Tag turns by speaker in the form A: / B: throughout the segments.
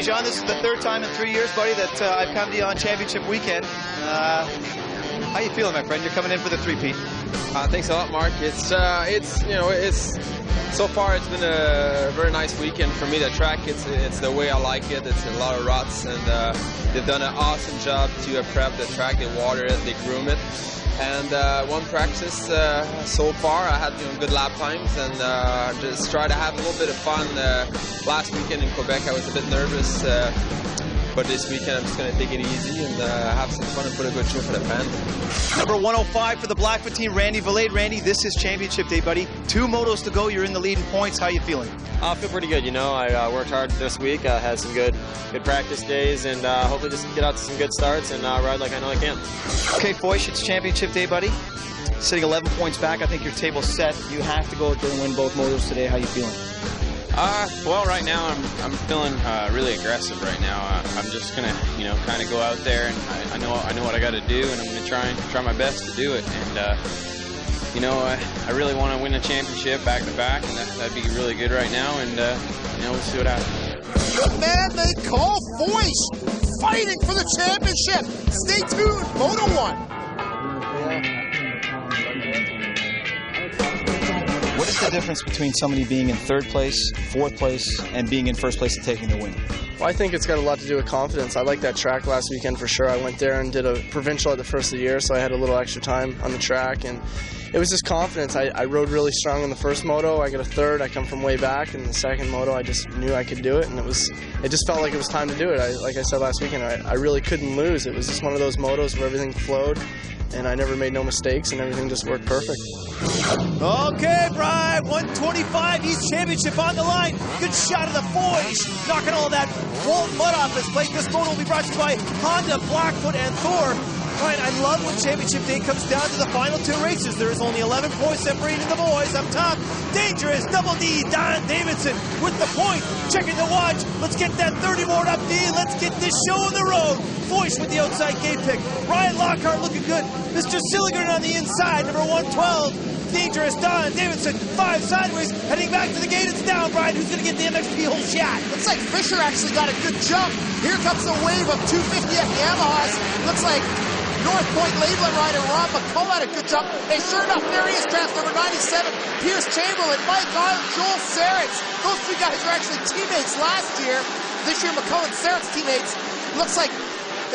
A: John, this is the third time in 3 years, buddy, that I've come to you on championship weekend. How you feeling, my friend? You're coming in for the three-peat.
B: Thanks a lot, Mark. It's so far it's been a very nice weekend for me. The track, it's the way I like it. It's a lot of ruts, and they've done an awesome job to prep the track. They water it, they groom it. And one practice so far, I had good lap times, and just try to have a little bit of fun. Last weekend in Quebec, I was a bit nervous, but this weekend I'm just going to take it easy and have some fun and put a good show for the fans.
A: Number 105 for the Blackfoot team, Randy Valade. Randy, this is championship day, buddy. 2 motos to go. You're in the lead in points. How you feeling?
C: I feel pretty good. I worked hard this week. I had some good practice days, and hopefully just get out to some good starts and ride like I know I can.
A: Okay, Foysh, it's championship day, buddy. Sitting 11 points back. I think your table's set. You have to go out there and win both motos today. How you feeling?
D: Well, right now I'm feeling really aggressive right now. I'm just gonna, kind of go out there, and I know what I got to do, and I'm gonna try my best to do it. And I really want to win a championship back to back, and that'd be really good right now. And we'll see what happens.
E: The man they call Foysh, fighting for the championship. Stay tuned, Moto 1.
A: What is the difference between somebody being in 3rd place, 4th place, and being in 1st place and taking the win?
F: Well, I think it's got a lot to do with confidence. I liked that track last weekend for sure. I went there and did a provincial at the first of the year, so I had a little extra time on the track, and it was just confidence. I rode really strong in the first moto. I got a 3rd. I come from way back, and the second moto, I just knew I could do it, and it just felt like it was time to do it. Like I said last weekend, I really couldn't lose. It was just one of those motos where everything flowed, and I never made no mistakes, and everything just worked perfect.
A: Okay, Brian, 125 East Championship on the line. Good shot of the Foysh, knocking all that Walton mud off his plate. This moto will be brought to you by Honda, Blackfoot, and Thor. Brian, I love when championship day comes down to the final 2 races. There is only 11 points separating the boys. Up top, dangerous Double D, Don Davidson with the point. Checking the watch. Let's get that 30 more up D. Let's get this show on the road. Foysh with the outside gate pick. Ryan Lockhart looking good. Mr. Silligan on the inside, number 112. Dangerous Don Davidson, 5 sideways, heading back to the gate. It's down, Brian. Who's going to get the MXP whole shot?
E: Looks like Fisher actually got a good jump. Here comes a wave of 250 at Yamahas. Looks like North Point Labeling rider Rob McCullough had a good jump. Hey, sure enough, there he is, Travis, number 97. Pierce Chamberlain, Mike Island, Joel Sarrett. Those 3 guys were actually teammates last year. This year, McCullough and Sarrett's teammates. Looks like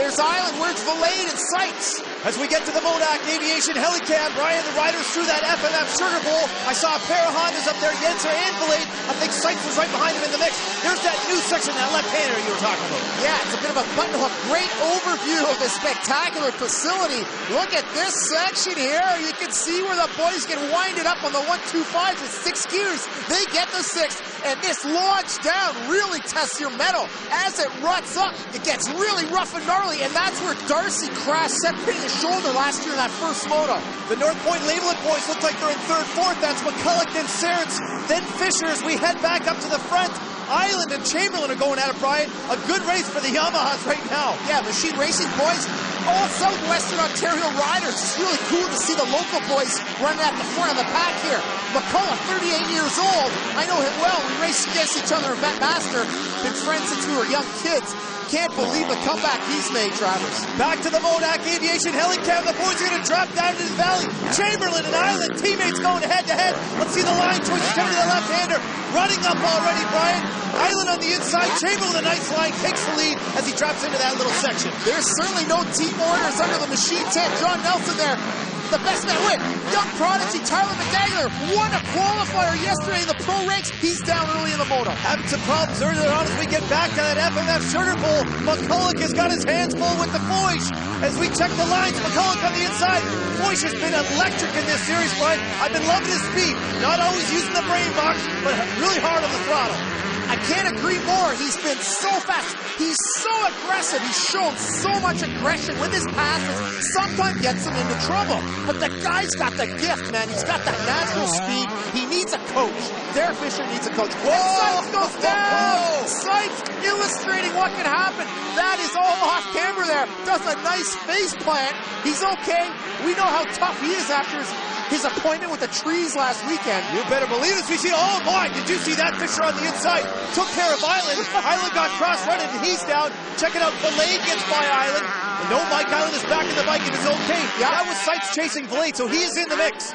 E: there's Island, where's Valade and Sykes?
A: As we get to the Modoc Aviation Helicam, Brian, the riders through that FMF Sugar Bowl. I saw a pair of Hondas up there, Yenser and Valade. I think Sykes was right behind him in the mix. There's that new section, that left-hander you were talking about.
E: Yeah, it's a bit of a button hook. Great overview of the spectacular facility. Look at this section here. You can see where the boys get winded up on the 125s with 6 gears. They get the 6th, and this launch down really tests your mettle. As it ruts up, it gets really rough and gnarly, and that's where Darcy crashed, separating his shoulder last year in that first moto.
A: The North Point Labeling boys look like they're in 3rd, 4th. That's McCullough, then Sarrett, then Fisher as we head back up to the front. Island and Chamberlain are going at it, Brian. A good race for the Yamahas right now.
E: Yeah, Machine Racing boys, all Southwestern Ontario riders. It's really cool to see the local boys running at the front of the pack here. McCullough, 38 years old. I know him well. We raced against each other at Vet Master. Been friends since we were young kids. Can't believe the comeback he's made, Travers.
A: Back to the Modoc Aviation Helicam. The boys are going to drop down into the valley. Chamberlain and Island, teammates going head-to-head. Let's see the line choices coming to the left-hander. Running up already, Brian. Island on the inside. Chamberlain, a nice line, takes the lead as he drops into that little section.
E: There's certainly no team orders under the machine tent. John Nelson there. The best man win. Young prodigy Tyler McDagler won a qualifier yesterday in the pro ranks. He's down early in the moto.
A: Having some problems earlier on as we get back to that FMF Sugar Bowl. McCullough has got his hands full with the Foysh. As we check the lines, McCullough on the inside. Foysh has been electric in this series, Brian. I've been loving his speed. Not always using the brain box, but really hard on the throttle.
E: I can't agree more. He's been so fast. He's so aggressive. He's shown so much aggression with his passes. Sometimes gets him into trouble. But the guy's got the gift, man. He's got that natural speed. He needs a coach. Derek Fisher needs a coach.
A: Whoa!
E: And Sykes goes down. Sykes illustrating what can happen. That is all off camera there. Does a nice face plant. He's okay. We know how tough he is after his his appointment with the trees last weekend.
A: You better believe this. We see, oh my, did you see that? Fisher on the inside took care of Island. Island got cross-running and he's down. Check it out, Valade gets by Island. And no, Mike Island is back in the bike and is okay.
E: Yeah.
A: That was Sipes chasing Valade, so he is in the mix.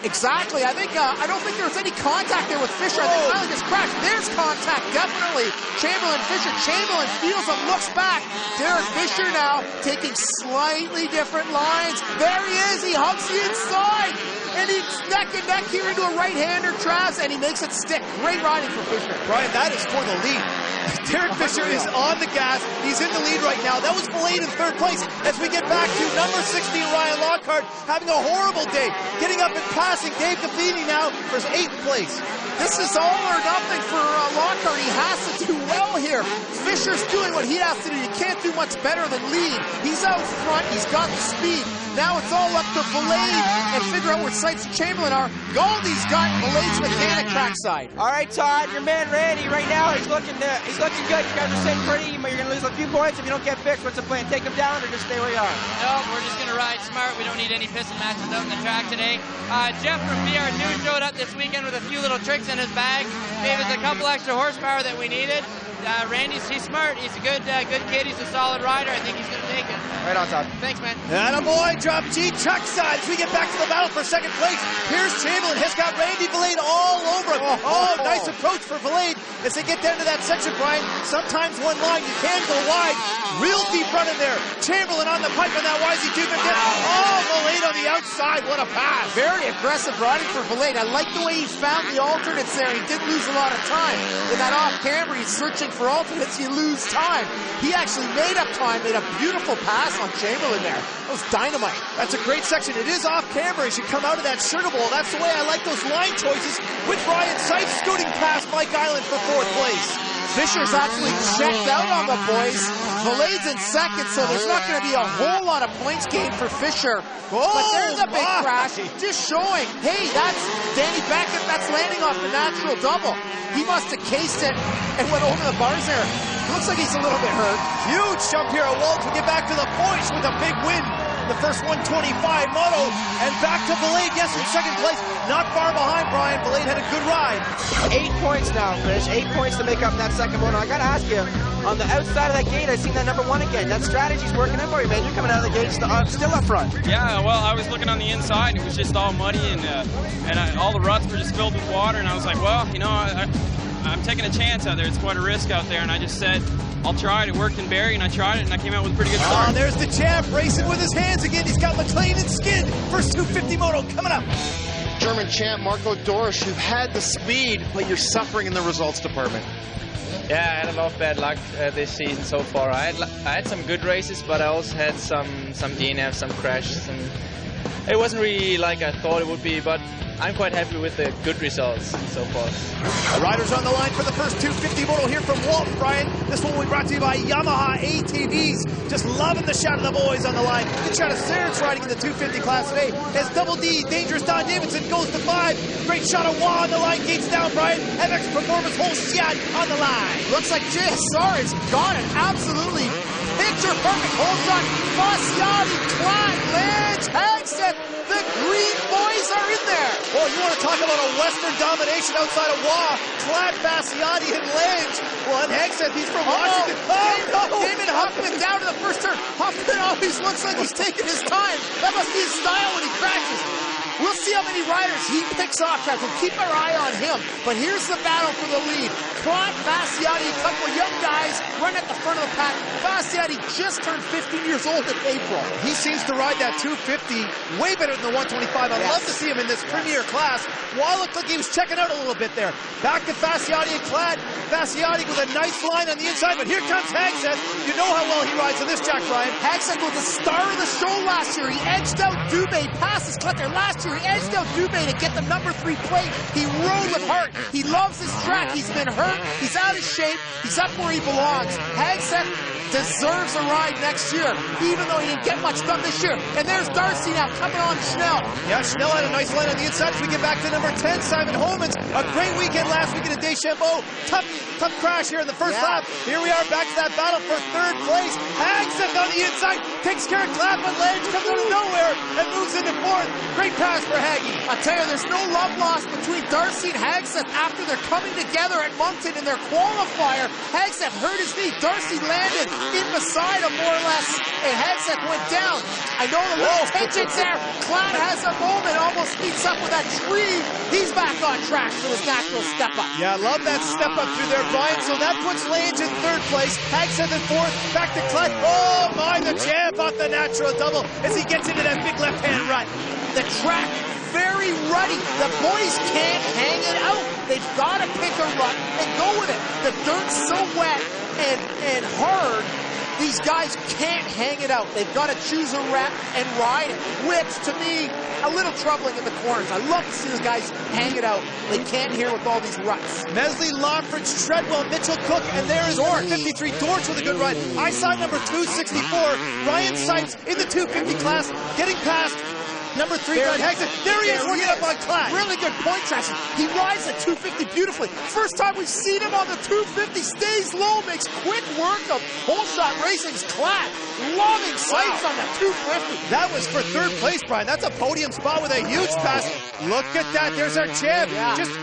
E: Exactly. I don't think there was any contact there with Fisher. I think Island just crashed. There's contact, definitely. Chamberlain, Fisher. Chamberlain feels him, looks back. Derek Fisher now taking slightly different lines. There he is. He hugs the inside. And he's neck and neck here into a right-hander, Travis, and he makes it stick. Great riding for Fisher.
A: Brian, that is for the lead. Derek Fisher is on the gas. He's in the lead right now. That was Valade in third place. As we get back to number 16, Ryan Lockhart, having a horrible day. Getting up and passing Dave Defeating now for 8th place.
E: This is all or nothing for Lockhart. He has to do well here. Fisher's doing what he has to do. He can't do much better than lead. He's out front. He's got the speed. Now it's all up to Valade and figure out where Sipes and Chamberlain are. Goldie's got Valade's mechanic trackside.
G: All right, Todd, your man Randy right now, he's looking good. You guys are sitting pretty, but you're going to lose a few points if you don't get fixed. What's the plan? Take them down or just stay where you are?
H: No, we're just going to ride smart. We don't need any pissing matches out on the track today. Jeff from BR News showed up this weekend with a few little tricks in his bag. Gave us a couple extra horsepower that we needed. Randy's, he's smart. He's a good kid. He's a solid rider. I think he's going to take it.
G: Right on, Todd.
H: Thanks, man.
A: And a boy, drop G trackside as we get back to the battle for second place. Here's Chamberlain, has got Randy Valade all over him. Oh, nice approach for Valade as they get down to that section, Brian. Sometimes one line, you can go wide. Real deep run in there. Chamberlain on the pipe on that YZ250. Oh, Valade on the outside. What a pass.
E: Very aggressive riding for Valade. I like the way he found the alternates there. He didn't lose a lot of time. In that off-camera, he's searching for alternates. You lose time. He actually made up time, made a beautiful pass on Chamberlain there. That was dynamite.
A: That's a great section. It is off camera as you come out of that sugar bowl. That's the way I like those line choices with Ryan Sipes scooting past Mike Island for 4th place.
E: Fisher's actually checked out on the boys. Valade's in second, so there's not going to be a whole lot of points gained for Fisher. But there's a big crash, just showing, hey, that's Danny Beckett, that's landing off the natural double. He must have cased it and went over the bars there. Looks like he's a little bit hurt.
A: Huge jump here at Walton. We get back to the points with a big win. The first 125 moto, and back to Valade, yes, in second place. Not far behind, Brian. Valade had a good ride.
G: 8 points now, Fish. 8 points to make up that second moto. I got to ask you, on the outside of that gate, I seen that number 1 again. That strategy's working in for you, man. You're coming out of the gate still up front.
D: Yeah, well, I was looking on the inside. It was just all muddy, and all the ruts were just filled with water. And I was like, well, you know, I'm taking a chance out there. It's quite a risk out there. And I just said, I'll try it. It worked in Barrie, and I tried it, and I came out with a pretty good start.
A: Oh, there's the champ racing with his hands again. He's got McLean and Skid. First 250 moto coming up.
I: German champ Marco Dorsch, you've had the speed, but you're suffering in the results department.
J: Yeah, I had a lot of bad luck this season so far. I had some good races, but I also had some DNFs, some crashes, and it wasn't really like I thought it would be, but I'm quite happy with the good results so far.
A: The riders on the line for the first 250 moto here from Walton, Brian. This one will be brought to you by Yamaha ATVs. Just loving the shot of the boys on the line. Good shot of Sarence riding in the 250 class today. As Double D, Dangerous Don Davidson goes to 5. Great shot of Wah on the line, gates down, Brian. MX Performance whole shot on the line.
E: Looks like JSR has got it. Absolutely picture perfect whole shot. Fasciati, Klatt, Lange, Hagstead. The green boys are in there.
A: Oh, you want to talk about a Western domination outside of Wah, Klatt, Fasciati, and Lange. Well, and Hagstead, he's from Washington. Oh, no!
E: Damon Huffman down to the first turn. Huffman always looks like he's taking his time. That must be his style when he crashes. We'll see how many riders he picks off, Travis. We'll keep our eye on him. But here's the battle for the lead. Klatt, Fasciati, a couple of young guys run at the front of the pack. Fasciati just turned 15 years old in April.
A: He seems to ride that 250 way better than the 125. I'd love to see him in this premier class. Wah looked like he was checking out a little bit there. Back to Fasciati and Klatt. Fasciati with a nice line on the inside, but here comes Hagstead. You know how well he rides on this track, Brian.
E: Hagstead was the star of the show last year. He edged out Dubé, passes Klatt there last year. He edged out Dubé to get the number 3 plate. He rode with heart. He loves this track. He's been hurt. He's out of shape. He's up where he belongs. Hagstead deserves a ride next year, even though he didn't get much done this year. And there's Darcy now coming on Schnell.
A: Yeah, Schnell had a nice line on the inside as we get back to number 10, Simon Homans. A great weekend last weekend at Deschambault. Tough crash here in the first lap. Here we are back to that battle for 3rd place. Hagstead on the inside takes care of Klatt, but Lange comes out of nowhere. and moves into fourth. Great pass for Haggy.
E: I tell you, there's no love lost between Darcy and Hagseth after they're coming together at Moncton in their qualifier. Hagseth hurt his knee. Darcy landed in beside him more or less, and Hagseth went down. I know the little tensions there. Klatt has a moment, almost meets up with that tree. He's back on track for his natural step up.
A: Yeah, I love that step up through there, Brian. So that puts Lange in third place. Hagseth in fourth. Back to Klatt. Oh my, the champ off the natural double as he gets into that big left-hand rut.
E: The track very ruddy. The boys can't hang it out. They've got to pick a rut and go with it. The dirt's so wet and hard, these guys can't hang it out. They've got to choose a rep and ride it, which to me, a little troubling in the corners. I love to see those guys hang it out. They can't here with all these ruts.
A: Mesley, Lockridge, Treadwell, Mitchell, Cook, and there is number 53, Dortch with a good ride. I saw number 264, Ryan Sipes in the 250 class, getting past number 3, Brad Hagseth. There he is, working up on Klatt.
E: Really good point traction. He rides at 250 beautifully. First time we've seen him on the 250. Stays low, makes quick work of whole shot racing's Klatt. Loving sights on the 250.
A: That was for third place, Brian. That's a podium spot with a huge pass. Look at that. There's our champ.
E: Yeah.
A: Just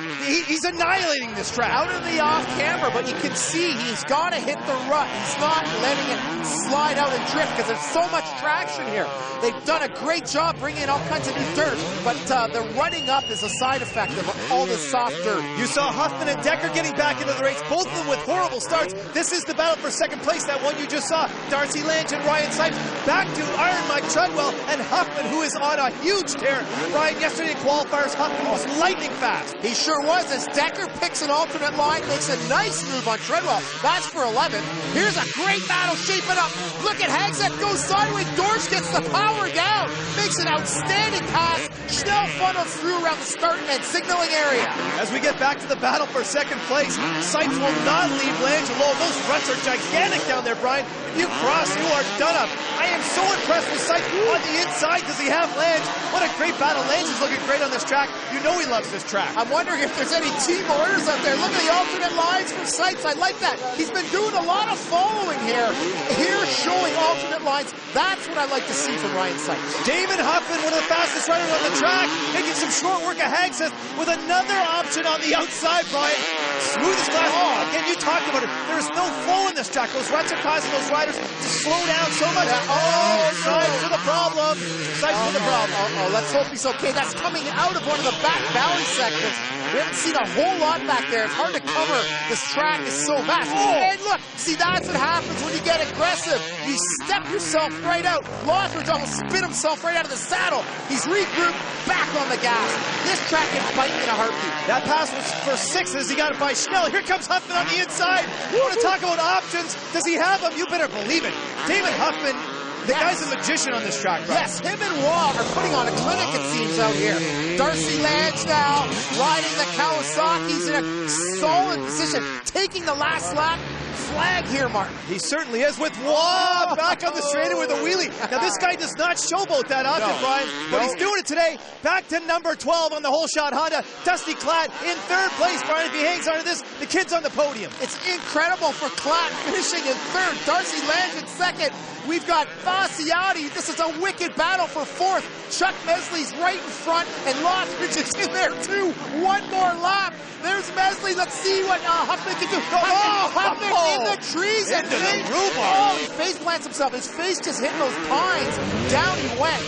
A: he's annihilating this track.
E: Out of the off camera, but you can see he's got to hit the rut. He's not letting it slide out and drift because there's so much traction here. They've done a great job bringing in all kinds of new dirt, but the running up is a side effect of all the soft dirt.
A: You saw Huffman and Decker getting back into the race, both of them with horrible starts. This is the battle for second place, that one you just saw. Darcy Lange and Ryan Sipes back to Iron Mike Treadwell and Huffman, who is on a huge tear. Brian, yesterday in qualifiers, Huffman was lightning fast.
E: He sure was, as Decker picks an alternate line, makes a nice move on Treadwell. That's for 11. Here's a great battle shaping up. Look at Hagseth goes sideways. Dorsch gets the power down. Makes an outstanding pass. Schnell funnels through around the start and signaling area.
A: As we get back to the battle for second place, Sipes will not leave Lange alone. Those ruts are gigantic down there, Brian. If you cross, you are done up. I am so impressed with Sipes on the inside. Does he have Lange? What a great battle. Lange is looking great on this track. You know he loves this track.
E: I'm wondering if there's any team orders out there. Look at the alternate lines from Sipes. I like that. He's been doing a lot of following here. Here showing alternate lines. That's what I like to see from Ryan Sipes.
A: David Huffman, one of the fastest riders on the track, making some short work of Hagseth with another option on the outside, Brian. Smooth as glass. Oh, again, you talked about it. There is no flow in this track. Those ruts are causing those riders to slow down so much. Sipes for the problem. Sipes for the problem.
E: Let's hope he's okay. That's coming out of one of the back valley segments. We haven't seen a whole lot back there. It's hard to cover. This track is so vast. And look, see, that's what happens when you get aggressive. You step yourself right out. Lockridge almost spit himself right out of the saddle. He's regrouped, back on the gas. This track can fight in a heartbeat.
A: That pass was for 6 as he got it by Schnell. Here comes Huffman on the inside. You want to talk about options? Does he have them? You better believe it. David Huffman, the guy's a magician on this track, right?
E: Yes, him and Waugh are putting on a clinic, it seems, out here. Darcy Lange now riding the Kawasaki's in a solid position, taking the last lap. Flag here, Mark.
A: He certainly is, with Waugh back on the straightaway with a wheelie. Now, this guy does not showboat that often, Brian, but he's doing it today. Back to number 12 on the whole shot Honda. Dusty Klatt in third place, Brian. If he hangs on to this, the kid's on the podium.
E: It's incredible for Klatt finishing in third. Darcy Lange in second. We've got Fasciati. This is a wicked battle for fourth. Chuck Mesley's right in front, and Lockridge is in there too. One more lap. There's Mesley. Let's see what Huffman can do. Huffman in the trees.
A: Into the rhubarb.
E: Oh, he face plants himself. His face just hitting those pines. Down he went.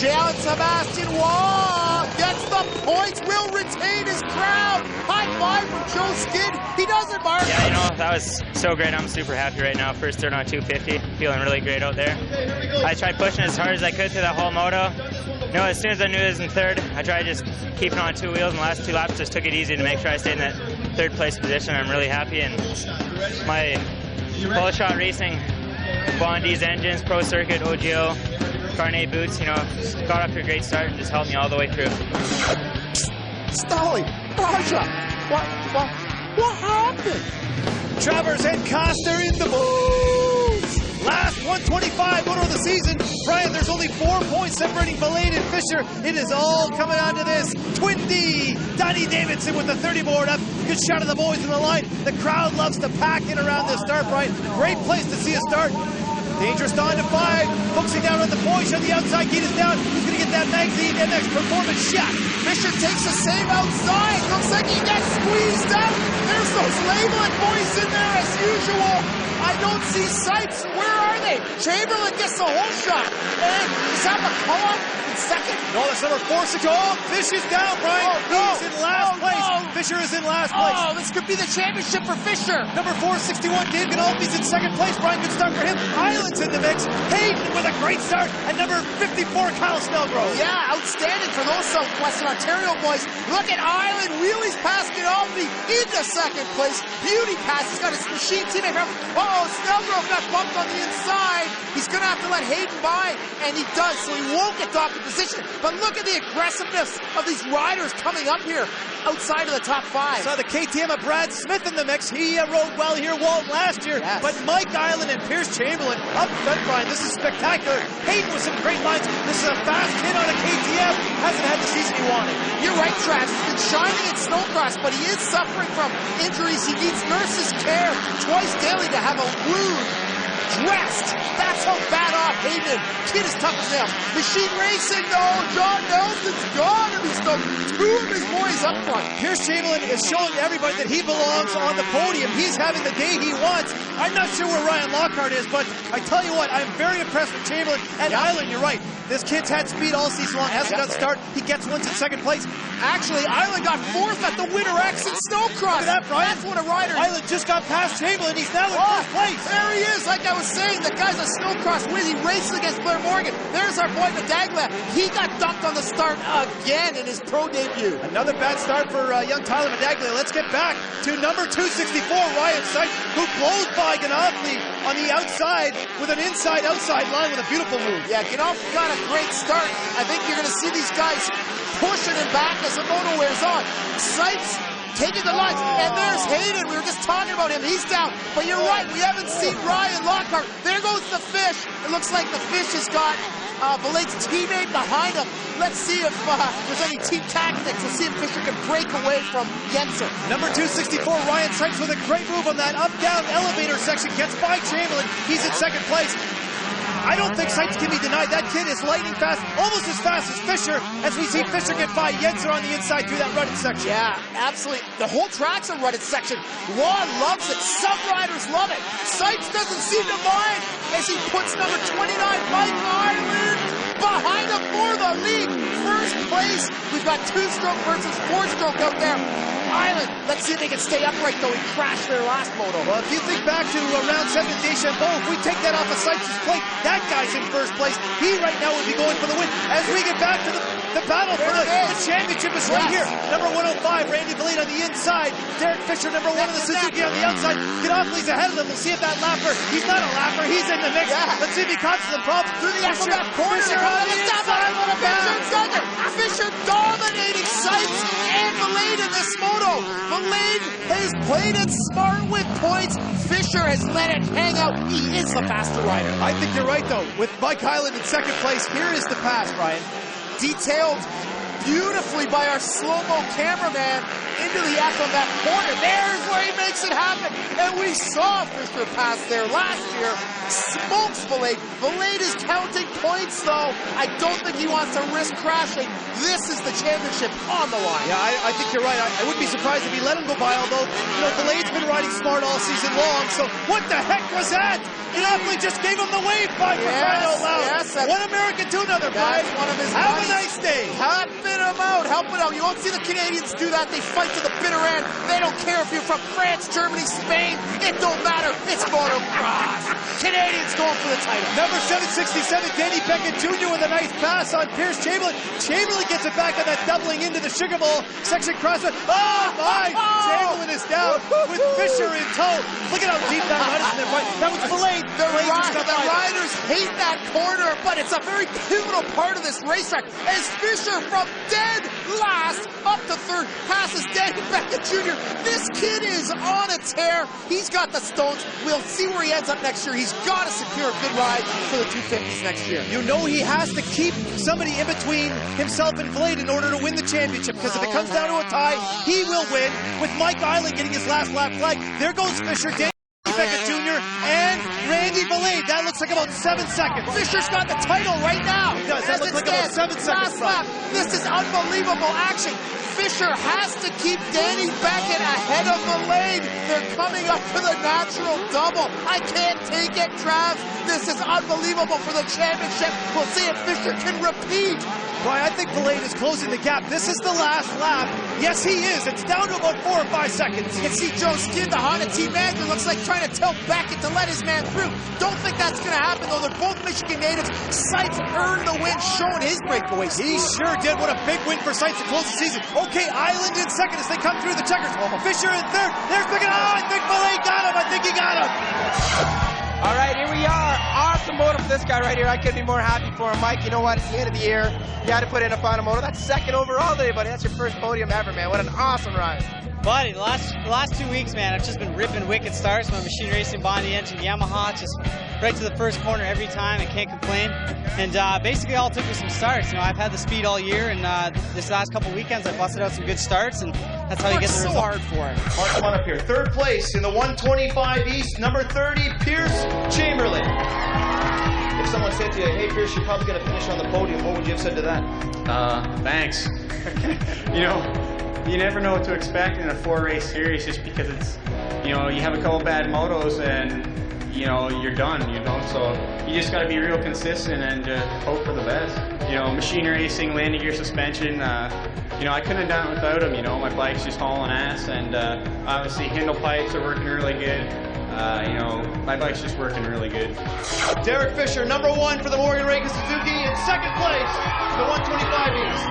E: Jalen Sebastian Waugh gets the points, will retain his crown. High five from Joe Skid. He does it, Mark.
K: Yeah, you know, that was so great. I'm super happy right now. First turn on 250. Feeling really great out there. I tried pushing as hard as I could through that whole moto. You know, as soon as I knew it was in third, I tried just keeping on 2 wheels. And the last 2 laps just took it easy to make sure I stayed in that third place position. I'm really happy. And my full shot racing, Bondi's engines, Pro Circuit, OGO, Carnet boots, you know, got off to a great start and just helped me all the way through.
E: Stolly, Raja, what happened?
A: Travers and Costa in the booth. Last 125 motor of the season. Brian, there's only 4 points separating Belade and Fisher. It is all coming on to this. Twin D, Donnie Davidson with the 30 board up. Good shot of the boys in the line. The crowd loves to pack in around this start, Brian. Great place to see a start. Dangerous on to 5. Focusing down on the Boyce on the outside. Gate is down. Who's going to get that magazine MX performance shot?
E: Fisher takes the save outside. Looks like he got squeezed out. There's those Labeling boys in there as usual. I don't see Sipes. Where are they? Chamberlain gets the whole shot. And is that McCullough in second?
A: No, that's number 460. Oh, Fish is down, Brian.
E: Oh, no.
A: He's in last place.
E: No.
A: Fisher is in last place.
E: Oh, this could be the championship for Fisher.
A: Number 461, Dave Gonalfi's in second place. Brian, good start for him. Island's in the mix. Hayden with a great start. And number 54, Kyle Snellgrove.
E: Yeah, outstanding for those Southwestern Ontario boys. Look at Island. Wheelies past Gonalfi into second place. Beauty pass. He's got his machine teammate. Uh-oh, Snellgrove got bumped on the inside. He's going to have to let Hayden by, and he does, so he won't get docked in position. But look at the aggressiveness of these riders coming up here outside of the top 5.
A: Saw the KTM of Brad Smith in the mix. He rode well here, Walton, last year.
E: Yes.
A: But Mike Island and Pierce Chamberlain up front, Brian. This is spectacular. Hayden with some great lines. This is a fast hit on a KTM. Hasn't had the season he wanted.
E: You're right, Travis. He's been shining in snowcross, but he is suffering from injuries. He needs nurses' care twice daily to have a wound dressed. That's how bad off Hayden. Kid is tough as nails. Machine Racing, no. John Nelson's gone, and he's still 2 of his boys up front.
A: Pierce Chamberlain is showing everybody that he belongs on the podium. He's having the day he wants. I'm not sure where Ryan Lockhart is, but I tell you what, I'm very impressed with Chamberlain. And Island, you're right. This kid's had speed all season long. Hasn't got start. He gets once in second place.
E: Actually, Island got 4th at the Winter X in snowcross.
A: Look at that, Brian.
E: That's what a rider.
A: Island just got past Chamberlain. He's now in first place.
E: There he is. Like I was saying, the guy's a snowcross win. He races against Blair Morgan. There's our boy Medaglia. He got dumped on the start again in his pro debut.
A: Another bad start for young Tyler Medaglia. Let's get back to number 264, Ryan Sykes, who blows by Gonalfi on the outside with an inside-outside line with a beautiful move.
E: Yeah, Gonalfi got a great start. I think you're going to see these guys pushing him back as the moto wears on. Sykes taking the lines, and there's Hayden. We were just talking about him. He's down, but you're right. We haven't seen Ryan Lockhart. There goes the Fish. It looks like the Fish has got Valet's teammate behind him. Let's see if there's any team tactics. We'll see if Fisher can break away from Yenser.
A: Number 264, Ryan Sykes with a great move on that up-down elevator section. Gets by Chamberlain. He's in second place. I don't think Sykes can be denied. That kid is lightning fast, almost as fast as Fisher, as we see Fisher get by Yenser on the inside through that rutted section.
E: Yeah, absolutely. The whole track's a rutted section. Law loves it. Some riders love it. Sykes doesn't seem to mind as he puts number 29, Mike Island, behind him for the lead. First place. We've got 2-stroke versus 4-stroke out there. Island, let's see if they can stay upright, though. He crashed their last moto.
A: Well, if you think back to round 7 at Deschambault, if we take that off of Sykes' plate, that guy's in first place. He right now would be going for the win. As we get back to the battle for the championship is right here. Number 105, Randy Valide on the inside. Derek Fisher, number 1 of the Suzuki on the outside. Gonalfi's ahead of them. We'll see if that lapper, he's not a lapper, he's in the mix.
E: Yeah.
A: Let's see if he causes some problems.
E: Through the Fisher, corner.
A: Fisher on the inside.
E: Fisher dominating Sykes and Valide in this moto. Valide has played it smart with points. Fisher has let it hang out. He is the faster rider.
A: I think you're right, though. With Mike Island in second place, here is the pass, Brian.
E: Detailed beautifully by our slow-mo cameraman into the F on that corner. There's where he makes it happen. And we saw Fisher pass there last year. Smokes Valade. Valade is counting points, though. I don't think he wants to risk crashing. This is the championship on the line.
A: Yeah, I think you're right. I wouldn't be surprised if he let him go by, although, Valade's been riding smart all season long. So what the heck was that? Gonalfi just gave him the wave by for crying out loud.
E: Yes,
A: one American to another, Brian.
E: That's one of his
A: Have
E: buddies.
A: a nice day.
E: Helping him out, helping out. You won't see the Canadians do that. They fight to the bitter end. They don't care if you're from France, Germany, Spain. It don't matter. It's motocross. Canadians going for the title.
A: Number 767, Danny Beckett Jr. with a nice pass on Pierce Chamberlain. Chamberlain gets it back on that doubling into the Sugar Bowl section crossroad. Oh my! Chamberlain is down with Fisher in tow. Look at how deep that run is in there, Brian. That was Valade.
E: The riders hate that corner, but it's a very pivotal part of this racetrack. As Fisher from dead last up to third passes Danny Beckett Jr. This kid is on a tear. He's got the stones. We'll see where he ends up next year. He's got to secure a good ride for the 250s next year.
A: You know he has to keep somebody in between himself and Valade in order to win the championship, because if it comes down to a tie, he will win. With Mike Island getting his last lap flag, there goes Fisher. Beckett Jr. and Randy Belay. That looks like about 7 seconds.
E: Fisher's got the title right now.
A: He does. That looks like about 7 seconds.
E: Last lap. This is unbelievable action. Fisher has to keep Danny Beckett ahead of the lane. They're coming up to the natural double. I can't take it, Trav. This is unbelievable for the championship. We'll see if Fisher can repeat.
A: Brian, I think Belay is closing the gap. This is the last lap. Yes, he is. It's down to about 4 or 5 seconds.
E: You can see Joe Skid, the Honda team manager, looks like trying to tell Beckett to let his man through. Don't think that's going to happen, though. They're both Michigan natives. Seitz earned the win, showing his breakaway.
A: He sure did. What a big win for Seitz to close the season. Okay, Island in second as they come through the checkers. Fisher in third. There's Beckett. Oh, I think Belay got him. I think he got him.
G: All right, here we are. Awesome moto for this guy right here. I couldn't be more happy for him. Mike, you know what? It's the end of the year. You had to put in a final moto. That's second overall today, buddy. That's your first podium ever, man. What an awesome ride.
L: Buddy, the last 2 weeks, man, I've just been ripping wicked starts. My machine racing, Bondi engine, Yamaha, just right to the first corner every time. I can't complain. And basically all it took was some starts. You know, I've had the speed all year, and this last couple weekends I busted out some good starts, and that's how you get the result.
E: So hard for him.
A: Mark, come on up here. Third place in the 125 East, number 30, Pierce Chamberlain. If someone said to you, hey, Pierce, you're probably going to finish on the podium, what would you have said to that?
M: Thanks. You know, you never know what to expect in a 4-race series just because it's, you know, you have a couple bad motos and, you know, you're done, you know, so you just got to be real consistent and hope for the best. You know, machine racing, landing gear suspension, you know, I couldn't have done it without them, you know, my bike's just hauling ass, and obviously handle pipes are working really good. You know, my bike's just working really good.
A: Derek Fisher, number 1 for the Morgan Reagan Suzuki, in second place, the 125 East.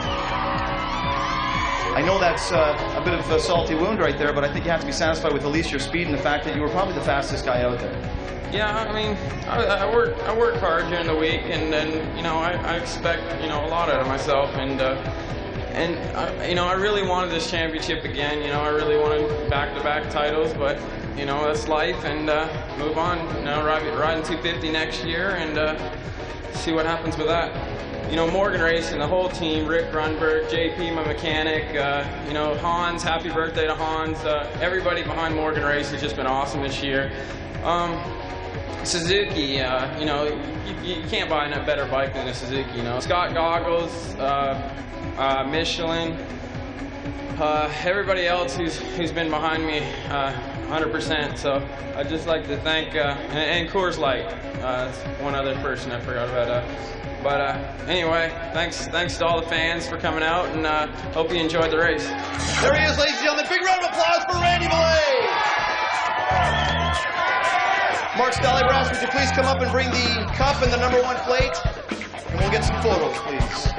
A: I know that's a bit of a salty wound right there, but I think you have to be satisfied with at least your speed and the fact that you were probably the fastest guy out there.
D: Yeah, I mean, I work hard during the week, and then, you know, I expect, you know, a lot out of myself, and you know, I really wanted this championship again. You know, I really wanted back-to-back titles, but, you know, that's life, and move on. You know, riding 250 next year, and see what happens with that. You know, Morgan Racing, the whole team, Rick Grunberg, JP, my mechanic, you know, Hans, happy birthday to Hans. Everybody behind Morgan Racing has just been awesome this year. Suzuki, you know, you can't buy a better bike than a Suzuki, you know. Scott Goggles, Michelin, everybody else who's been behind me 100%. So I'd just like to thank, and Coors Light, one other person I forgot about. But anyway, thanks to all the fans for coming out, and hope you enjoyed the race.
A: There he is, ladies and gentlemen. Big round of applause for Randy Belay. Mark Stallybrass, would you please come up and bring the cup and the number 1 plate? And we'll get some photos, please.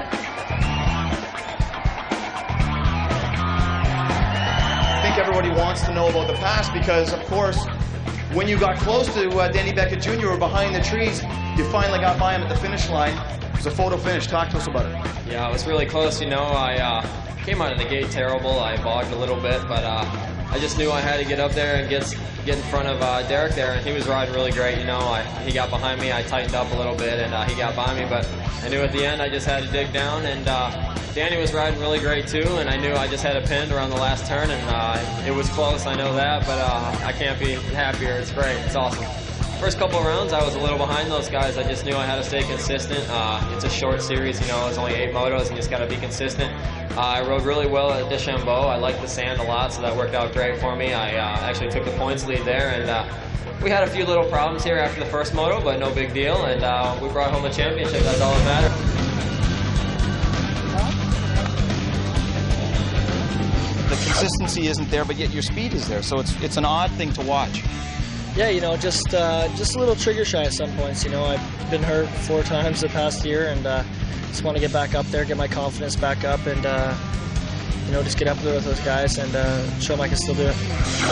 A: I think everybody wants to know about the past because, of course, when you got close to Danny Beckett Jr. or behind the trees, you finally got by him at the finish line. It was a photo finish. Talk to us about it.
N: Yeah, it was really close. You know, I came out of the gate terrible. I bogged a little bit, but I just knew I had to get up there and get in front of Derek there, and he was riding really great. You know, he got behind me. I tightened up a little bit, and he got by me, but I knew at the end I just had to dig down, and Danny was riding really great too, and I knew I just had a pin around the last turn, and it was close, I know that, but I can't be happier. It's great. It's awesome. First couple of rounds, I was a little behind those guys. I just knew I had to stay consistent. It's a short series, you know, it's only 8 motos, and you just got to be consistent. I rode really well at Deschambault. I liked the sand a lot, so that worked out great for me. I actually took the points lead there, and we had a few little problems here after the first moto, but no big deal, and we brought home a championship. That's all that matters.
O: The consistency isn't there, but yet your speed is there, so it's an odd thing to watch.
P: Yeah, you know, just a little trigger shy at some points. You know, I've been hurt 4 times the past year, and just want to get back up there, get my confidence back up, and you know, just get up there with those guys and show them I can still do it.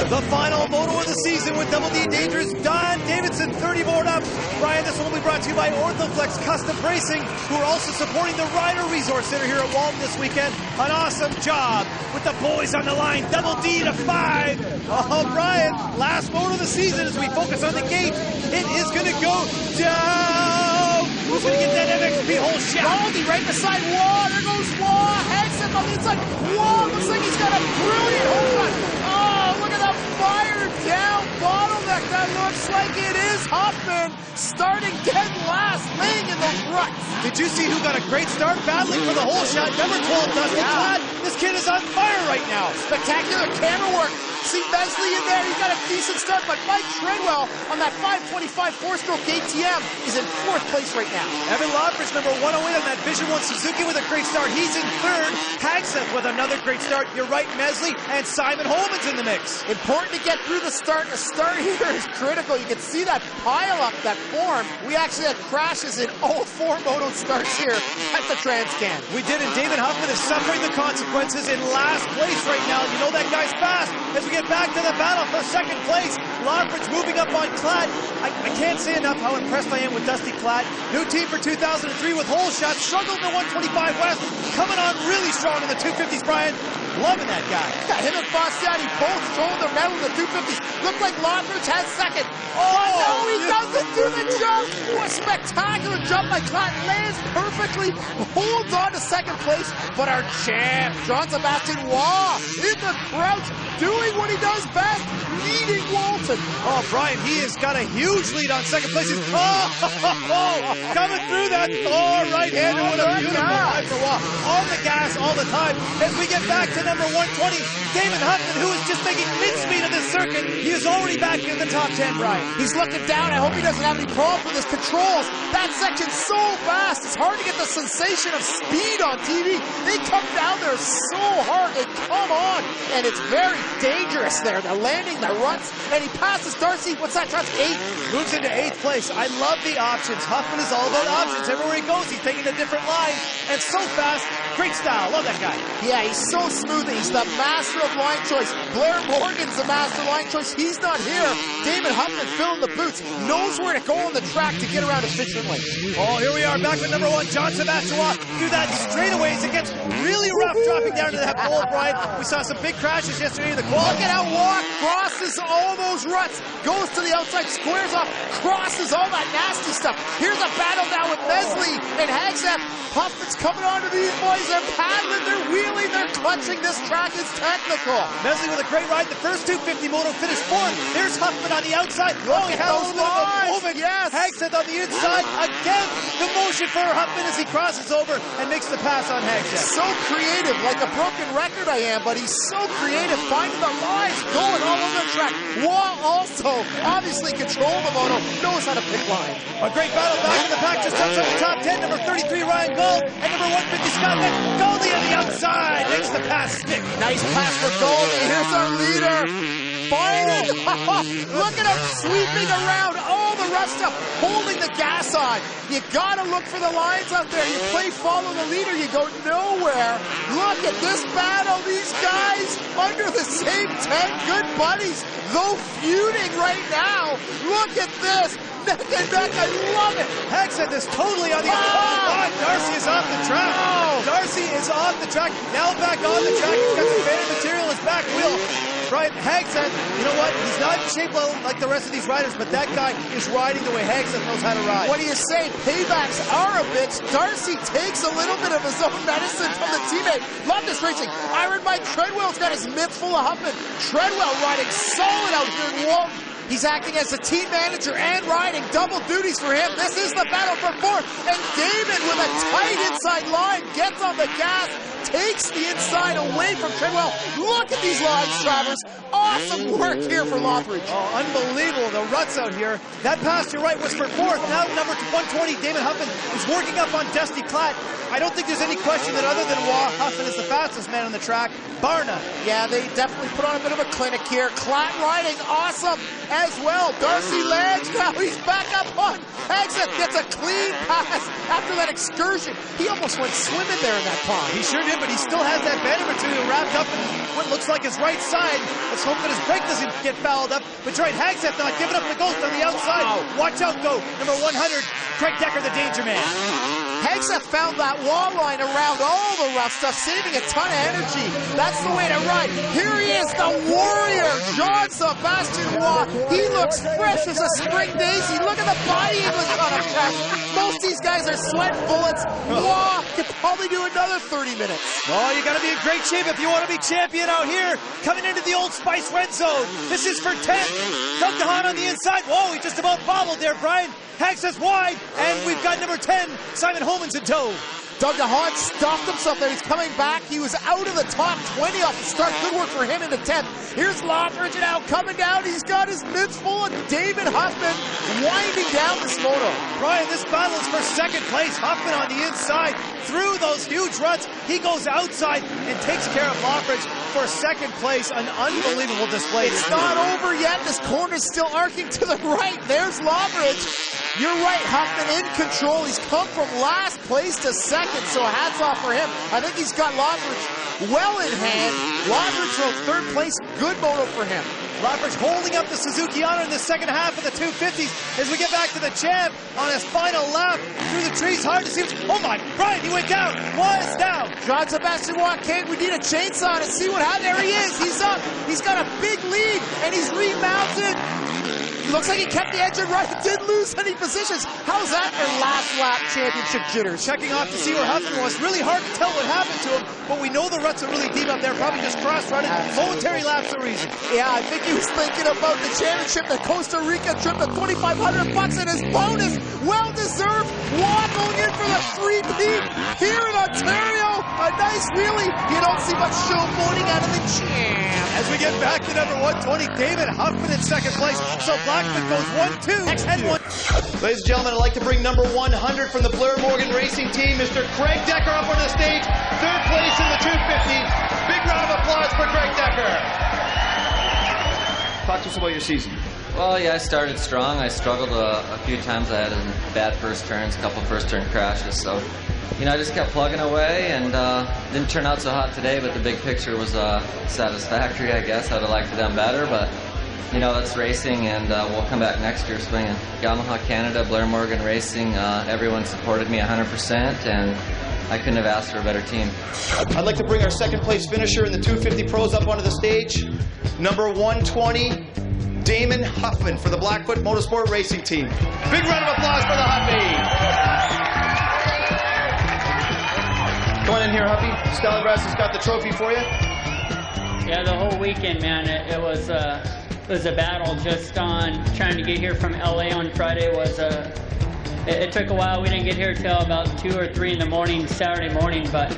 A: The final moto of the season with Double D Dangerous, Don Davidson, 30 board up. Brian, this one will be brought to you by Orthoflex Custom Bracing, who are also supporting the Rider Resource Center here at Walton this weekend. An awesome job with the boys on the line. Double D to 5. Oh, Brian, last moto of the season as we focus on the gate. It is going to go down. Who's going to get that MXP whole shot?
E: Baldy right beside Waugh. There goes Waugh. Heads him on the inside. Waugh looks like he's got a brilliant hole run. Oh, look at that fire down bottleneck. That looks like it is Huffman starting dead last, laying in those ruts.
A: Did you see who got a great start battling for the whole shot? Number 12, Dusty Platt. This kid is on fire right now.
E: Spectacular camera work. See Mesley in there, he got a decent start, but Mike Treadwell on that 525 four-stroke KTM is in 4th place right now.
A: Evan Lofridge, number 108 on that Vision 1 Suzuki with a great start. He's in 3rd. Hagseth with another great start. You're right, Mesley, and Simon Holman's in the mix.
E: Important to get through the start. A start here is critical. You can see that pile up that form. We actually had crashes in all 4 moto starts here at the Transcan.
A: We did, and David Huffman is suffering the consequences in last place right now. You know that guy's fast. As we get back to the battle for 2nd place, Lofridge moving up on Klatt. I can't say enough how impressed I am with Dusty Klatt. New team for 2003 with Whole Shot, struggled in the 125 West, coming on really strong in the 250s, Brian. Loving that guy.
E: Yeah, him and Fossati both throwing their medal in the 250s. Looked like Lofridge had 2nd.
A: Oh,
E: no, he doesn't do the jump. What a spectacular jump by Klatt. Lands perfectly, holds on to 2nd place, but our champ, Jean-Sébastien Waugh, in the crouch, doing what he does best, leading Walton.
A: Oh, Brian, he has got a huge lead on 2nd place. Coming through that right-hander with a beautiful ride for Waugh. On the gas all the time. As we get back to number 120, David Huffman, who is just making mid-speed of this circuit. He is already back in the top 10, Brian.
E: He's looking down. I hope he doesn't have any problems with his controls. That section's so fast. It's hard to get the sensation of speed on TV. They come down there so hard. They come on, and it's very dangerous there. They're landing the ruts, and he passes Darcy. What's that, Trust? 8th.
A: Moves into 8th place. I love the options. Huffman is all about options. Everywhere he goes, he's taking a different line, and so fast. Great style. Love that guy.
E: Yeah, he's so smooth. He's the master of line choice. Blair Morgan's the master of line choice. He's not here. David Huffman filling the boots. Knows where to go on the track to get around efficiently.
A: Oh, here we are back with number 1, Jean-Sébastien Waugh. Through that straightaways, it gets really rough dropping down to that pole, Brian. We saw some big crashes yesterday in the qual.
E: Look at how Waugh crosses all those ruts. Goes to the outside, squares off, crosses all that nasty stuff. Here's a battle now with Mesley and Hagseth. Huffman's coming on to these boys. They're paddling, they're wheeling, they're clutching. This track is technical.
A: Mesley with a great ride. The first 250 moto finished 4th. There's Huffman on the outside.
E: Look at those lines.
A: Yes. Hagseth on the inside. Again, the motion for Huffman as he crosses over and makes the pass on Hagseth.
E: So creative, like a broken record I am, but he's so creative, finding the lines, going all over the track. Waugh also, obviously controlling the moto, knows how to pick lines.
A: A great battle back in the pack, just outside the top 10. Number 33, Ryan Gold, and number 150, Scott Nick. Goldie on the outside, makes the pass stick.
E: Nice pass for Goldie. Here's our leader. Fighting. Look at him sweeping around all the rough stuff, holding the gas on. You gotta look for the lines out there. You play follow the leader, you go nowhere. Look at this battle. These guys under the same tent, good buddies, though feuding right now. Look at this. Neck and neck, I love it.
A: Hagseth is totally on the outside. Darcy is off the track.
E: Oh.
A: Darcy is off the track. Now back on the track. He's got some fan material in his back wheel. Right, Hagseth, you know what? He's not in shape like the rest of these riders, but that guy is riding the way Hagseth knows how to ride.
E: What do you say? Paybacks are a bitch. Darcy takes a little bit of his own medicine from the teammate. Love this racing. Iron Mike Treadwell's got his mitts full of Huffman. Treadwell riding solid out here in Walton. He's acting as a team manager and riding double duties for him. This is the battle for 4th. And David with a tight inside line gets on the gas, takes the inside away from Treadwell. Look at these lines, Travers. Awesome work here for Lofridge.
A: Oh, unbelievable. The ruts out here. That pass to your right was for 4th. Now number 120, David Huffman, is working up on Dusty Klatt. I don't think there's any question that other than Waugh, Huffman is the fastest man on the track. Bar none.
E: Yeah, they definitely put on a bit of a clinic here. Klatt riding awesome as well. Darcy lands now. He's back up on Hagseth. Gets a clean pass after that excursion. He almost went swimming there in that pond.
A: He sure did, but he still has that band material wrapped up in what looks like his right side. Let's hope that his brake doesn't get fouled up. But you're right, Hagseth not giving up the ghost on the outside. Watch out, go. Number 100, Craig Decker, the danger man.
E: Hegseth found that wall line around all the rough stuff, saving a ton of energy. That's the way to ride. Here he is, the warrior, Jean-Sébastien Waugh. He looks fresh as a spring daisy. Look at the body English on him, Jack. Most of these guys are sweating bullets. Waugh could probably do another 30 minutes.
A: Oh, you got to be in great shape if you want to be champion out here. Coming into the Old Spice red zone. This is for 10. Doug DeHaan on the inside. Whoa, he just about bobbled there, Brian. Hagseth wide, and we've got number 10, Simon Holman's in tow.
E: Doug DeHaan stuffed himself there. He's coming back. He was out of the top 20 off the start. Good work for him into 10th. Here's Lockridge now coming down. He's got his mitts full of David Huffman winding down this moto.
A: Brian, this battle is for second place. Huffman on the inside through those huge ruts. He goes outside and takes care of Lockridge for second place. An unbelievable display.
E: It's not over yet. This corner's still arcing to the right. There's Lockridge. You're right, Huffman in control. He's come from last place to second, so hats off for him. I think he's got Lockridge well in hand. Lockridge from third place, good moto for him.
A: Lockridge holding up the Suzuki Honor in the second half of the 250s as we get back to the champ on his final lap through the trees. Hard to see. Oh my, Brian, he went down. Was down.
E: Jean-Sébastien Waugh, we need a chainsaw to see what happened. There he is. He's up. He's got a big lead, and he's remounted. Looks like he kept the engine right, didn't lose any positions. How's that for last lap championship jitters?
A: Checking off to see where Huffman was. Really hard to tell what happened to him, but we know the ruts are really deep up there. Probably just cross-running. Momentary lapse of reason.
E: Yeah, I think he was thinking about the championship, the Costa Rica trip, the $2,500 and his bonus. Well-deserved. Waugh going in for the 3-peat here in Ontario. A nice wheelie. You don't see much showboating out of the champ.
A: As we get back to number 120, David Huffman in second place. So Blackfoot goes 1-2 and 1.
I: Ladies and gentlemen, I'd like to bring number 100 from the Blair Morgan Racing Team, Mr. Craig Decker, up on the stage. Third place in the 250. Big round of applause for Craig Decker. Talk to us about your season.
Q: Well, yeah, I started strong. I struggled a few times. I had bad first turns, a couple first turn crashes. So, you know, I just kept plugging away, and didn't turn out so hot today, but the big picture was satisfactory, I guess. I'd have liked to have done better, but, you know, that's racing, and we'll come back next year swinging. Yamaha Canada, Blair Morgan Racing, everyone supported me 100%, and I couldn't have asked for a better team.
I: I'd like to bring our second place finisher in the 250 Pros up onto the stage. Number 120, Damon Huffman for the Blackfoot Motorsport Racing Team. Big round of applause for the Huffy. Come on in here, Huffy. Stalingrad has got the trophy for you.
R: Yeah, the whole weekend, man, it was a battle. Just on trying to get here from LA on Friday it took a while. We didn't get here till about 2 or 3 in the morning, Saturday morning, but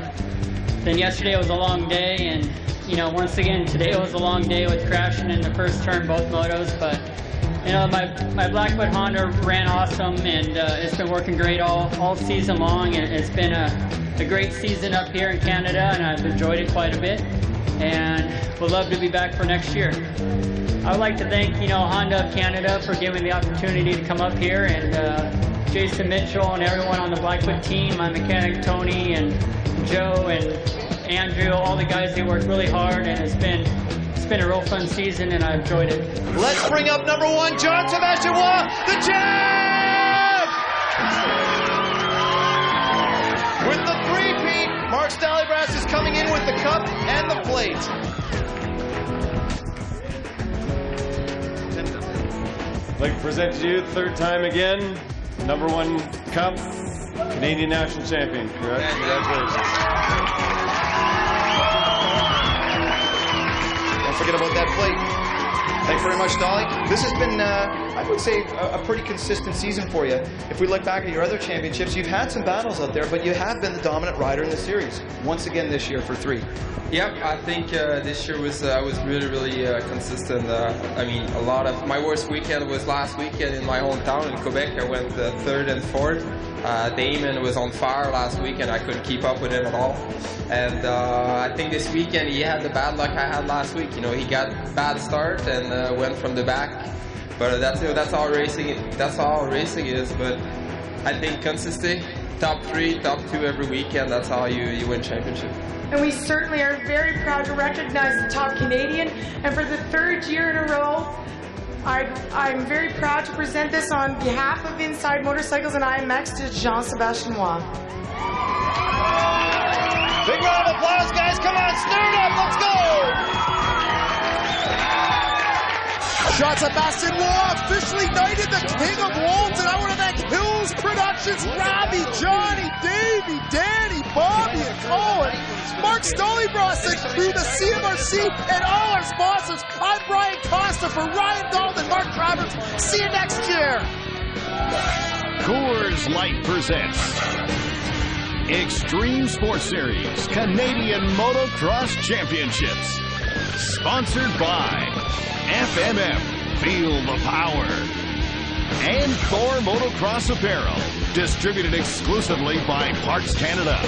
R: then yesterday was a long day, and you know, once again, today was a long day with crashing in the first turn, both motos, but you know, my Blackfoot Honda ran awesome, and it's been working great all season long, and it's been a great season up here in Canada, and I've enjoyed it quite a bit, and would love to be back for next year. I would like to thank, you know, Honda of Canada for giving me the opportunity to come up here, and Jason Mitchell and everyone on the Blackfoot team, my mechanic Tony and Joe and Andrew, all the guys, they worked really hard, and it's been a real fun season, and I enjoyed it.
I: Let's bring up number 1, Jean-Sébastien Waugh, the champ! With the 3-peat, Mark Stallybrass is coming in with the cup and the plate.
S: I'd like to present to you the third time again, number 1 cup, Canadian National Champion. Congratulations.
I: Don't forget about that plate. Thanks very much, Dolly. This has been, I would say, a pretty consistent season for you. If we look back at your other championships, you've had some battles out there, but you have been the dominant rider in the series. Once again this year for 3.
B: Yep, I think this year was really consistent. I mean, a lot of my worst weekend was last weekend in my hometown in Quebec. I went 3rd and 4th. Damon was on fire last weekend. I couldn't keep up with him at all. And I think this weekend he had the bad luck I had last week. You know, he got bad start and went from the back. But that's all racing is. But I think consistency, top 3, top 2 every weekend. That's how you win championship.
T: And we certainly are very proud to recognize the top Canadian. And for the 3rd year in a row, I'm very proud to present this on behalf of Inside Motorcycles and IMX to Jean-Sébastien Roy.
A: Big round of applause, guys. Come on, stir it up. Let's go.
E: Jean-Sébastien Roy officially knighted the King of Walton. I want to thank Hills Productions, Robbie, Johnny, Davey, Danny, Bobby, and Colin, Mark Stollybross and crew, the CMRC, and all our sponsors. I'm Brian Costa for Ryan Dalton and Mark Travers. See you next year.
U: Coors Light presents Extreme Sports Series Canadian Motocross Championships. Sponsored by FMM, Feel the Power. And Thor Motocross Apparel, distributed exclusively by Parts Canada.